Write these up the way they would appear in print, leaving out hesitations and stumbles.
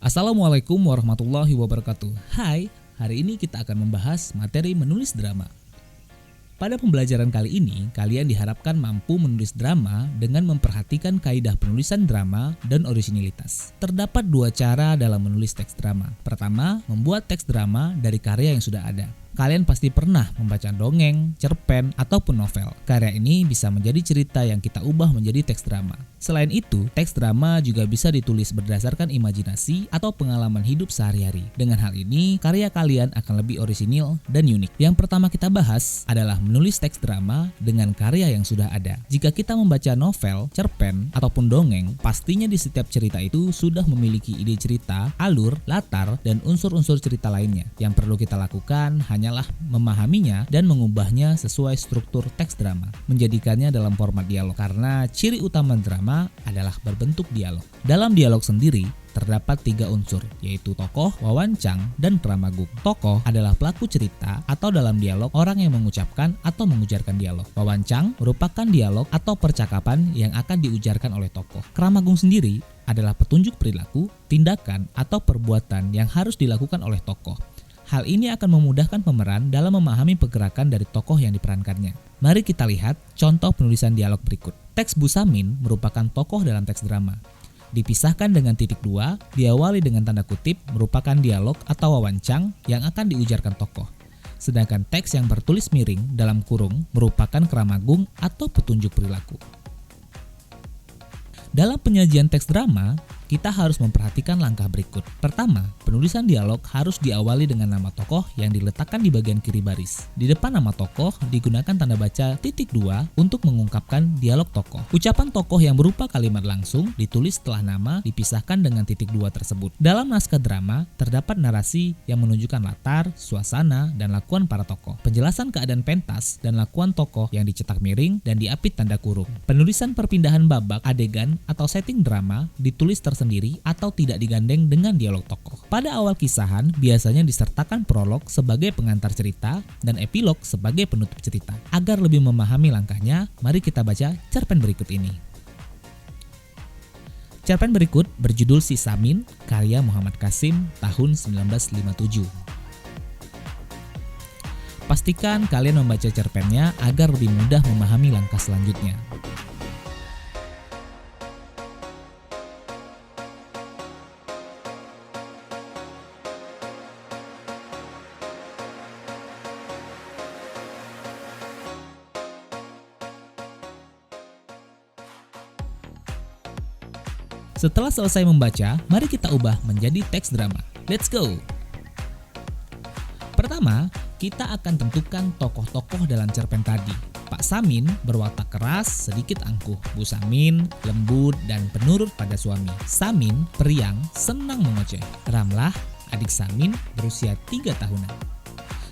Assalamualaikum warahmatullahi wabarakatuh. Hai, hari ini kita akan membahas materi menulis drama. Pada pembelajaran kali ini, kalian diharapkan mampu menulis drama dengan memperhatikan kaidah penulisan drama dan orisinilitas. Terdapat dua cara dalam menulis teks drama. Pertama, membuat teks drama dari karya yang sudah ada. Kalian pasti pernah membaca dongeng, cerpen, ataupun novel. Karya ini bisa menjadi cerita yang kita ubah menjadi teks drama. Selain itu, teks drama juga bisa ditulis berdasarkan imajinasi atau pengalaman hidup sehari-hari. Dengan hal ini, karya kalian akan lebih orisinil dan unik. Yang pertama kita bahas adalah menulis teks drama dengan karya yang sudah ada. Jika kita membaca novel, cerpen, ataupun dongeng, pastinya di setiap cerita itu sudah memiliki ide cerita, alur, latar, dan unsur-unsur cerita lainnya. Yang perlu kita lakukan hanyalah memahaminya dan mengubahnya sesuai struktur teks drama, menjadikannya dalam format dialog, karena ciri utama drama adalah berbentuk dialog. Dalam dialog sendiri terdapat tiga unsur, yaitu tokoh, wawancang, dan kramagung. Tokoh adalah pelaku cerita atau dalam dialog orang yang mengucapkan atau mengujarkan dialog. Wawancang merupakan dialog atau percakapan yang akan diujarkan oleh tokoh. Kramagung sendiri adalah petunjuk perilaku, tindakan, atau perbuatan yang harus dilakukan oleh tokoh. Hal ini akan memudahkan pemeran dalam memahami pergerakan dari tokoh yang diperankannya. Mari kita lihat contoh penulisan dialog berikut. Teks Bu Samin merupakan tokoh dalam teks drama. Dipisahkan dengan titik dua, diawali dengan tanda kutip merupakan dialog atau wawancang yang akan diujarkan tokoh. Sedangkan teks yang bertulis miring dalam kurung merupakan kramagung atau petunjuk perilaku. Dalam penyajian teks drama, kita harus memperhatikan langkah berikut. Pertama, penulisan dialog harus diawali dengan nama tokoh yang diletakkan di bagian kiri baris. Di depan nama tokoh digunakan tanda baca titik dua untuk mengungkapkan dialog tokoh. Ucapan tokoh yang berupa kalimat langsung ditulis setelah nama dipisahkan dengan titik dua tersebut. Dalam naskah drama, terdapat narasi yang menunjukkan latar, suasana, dan lakuan para tokoh. Penjelasan keadaan pentas dan lakuan tokoh yang dicetak miring dan diapit tanda kurung. Penulisan perpindahan babak, adegan, atau setting drama ditulis sendiri atau tidak digandeng dengan dialog tokoh. Pada awal kisahan biasanya disertakan prolog sebagai pengantar cerita dan epilog sebagai penutup cerita. Agar lebih memahami langkahnya, mari kita baca cerpen berikut ini. Cerpen berikut berjudul Si Samin, karya Muhammad Qasim, tahun 1957. Pastikan kalian membaca cerpennya agar lebih mudah memahami langkah selanjutnya. Setelah selesai membaca, mari kita ubah menjadi teks drama. Let's go! Pertama, kita akan tentukan tokoh-tokoh dalam cerpen tadi. Pak Samin berwatak keras, sedikit angkuh. Bu Samin lembut dan penurut pada suami. Samin periang, senang mengoceh. Ramlah, adik Samin berusia 3 tahunan.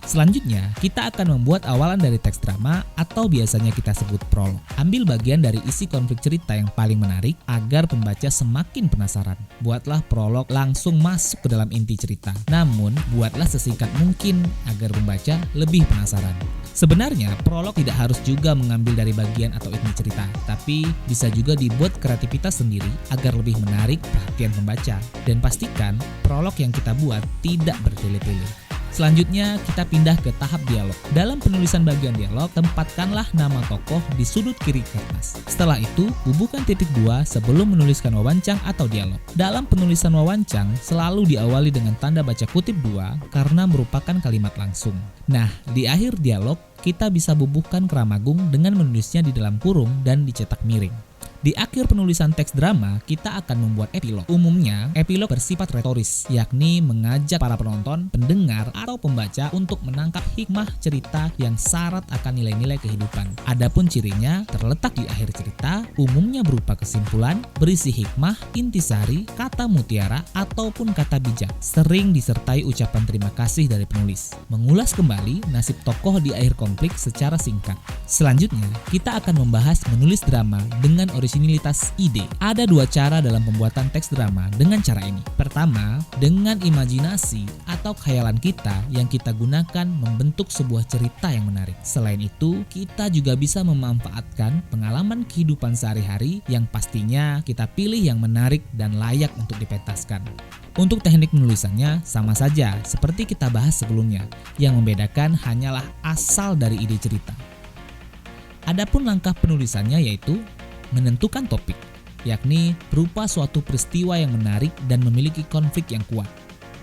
Selanjutnya, kita akan membuat awalan dari teks drama atau biasanya kita sebut prolog. Ambil bagian dari isi konflik cerita yang paling menarik agar pembaca semakin penasaran. Buatlah prolog langsung masuk ke dalam inti cerita. Namun, buatlah sesingkat mungkin agar pembaca lebih penasaran. Sebenarnya, prolog tidak harus juga mengambil dari bagian atau inti cerita, tapi bisa juga dibuat kreativitas sendiri agar lebih menarik perhatian pembaca. Dan pastikan prolog yang kita buat tidak bertele-tele. Selanjutnya, kita pindah ke tahap dialog. Dalam penulisan bagian dialog, tempatkanlah nama tokoh di sudut kiri kertas. Setelah itu, bubuhkan titik dua sebelum menuliskan wawancang atau dialog. Dalam penulisan wawancang, selalu diawali dengan tanda baca kutip dua karena merupakan kalimat langsung. Nah, di akhir dialog, kita bisa bubuhkan kramagung dengan menulisnya di dalam kurung dan dicetak miring. Di akhir penulisan teks drama, kita akan membuat epilog. Umumnya, epilog bersifat retoris, yakni mengajak para penonton, pendengar, atau pembaca untuk menangkap hikmah cerita yang syarat akan nilai-nilai kehidupan. Adapun cirinya terletak di akhir cerita, umumnya berupa kesimpulan, berisi hikmah, intisari, kata mutiara, ataupun kata bijak. Sering disertai ucapan terima kasih dari penulis. Mengulas kembali nasib tokoh di akhir konflik secara singkat. Selanjutnya, kita akan membahas menulis drama dengan orisinilitas ide. Ada dua cara dalam pembuatan teks drama dengan cara ini. Pertama, dengan imajinasi atau khayalan kita yang kita gunakan membentuk sebuah cerita yang menarik. Selain itu, kita juga bisa memanfaatkan pengalaman kehidupan sehari-hari yang pastinya kita pilih yang menarik dan layak untuk dipentaskan. Untuk teknik penulisannya sama saja seperti kita bahas sebelumnya, yang membedakan hanyalah asal dari ide cerita. Adapun langkah penulisannya yaitu menentukan topik, yakni berupa suatu peristiwa yang menarik dan memiliki konflik yang kuat.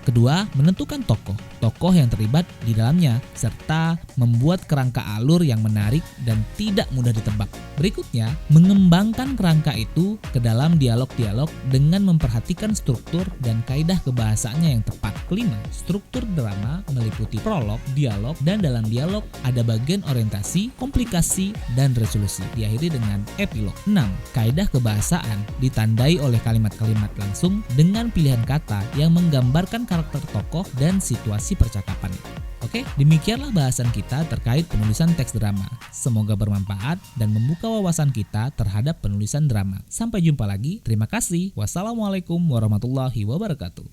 Kedua, menentukan tokoh yang terlibat di dalamnya, serta membuat kerangka alur yang menarik dan tidak mudah ditebak. Berikutnya, mengembangkan kerangka itu ke dalam dialog-dialog dengan memperhatikan struktur dan kaidah kebahasaannya yang tepat. Kelima, struktur drama meliputi prolog, dialog, dan dalam dialog ada bagian orientasi, komplikasi, dan resolusi. Diakhiri dengan epilog. 6. Kaidah kebahasaan ditandai oleh kalimat-kalimat langsung dengan pilihan kata yang menggambarkan karakter tokoh dan situasi percakapan. Oke, demikianlah bahasan kita terkait penulisan teks drama. Semoga bermanfaat dan membuka wawasan kita terhadap penulisan drama. Sampai jumpa lagi. Terima kasih. Wassalamualaikum warahmatullahi wabarakatuh.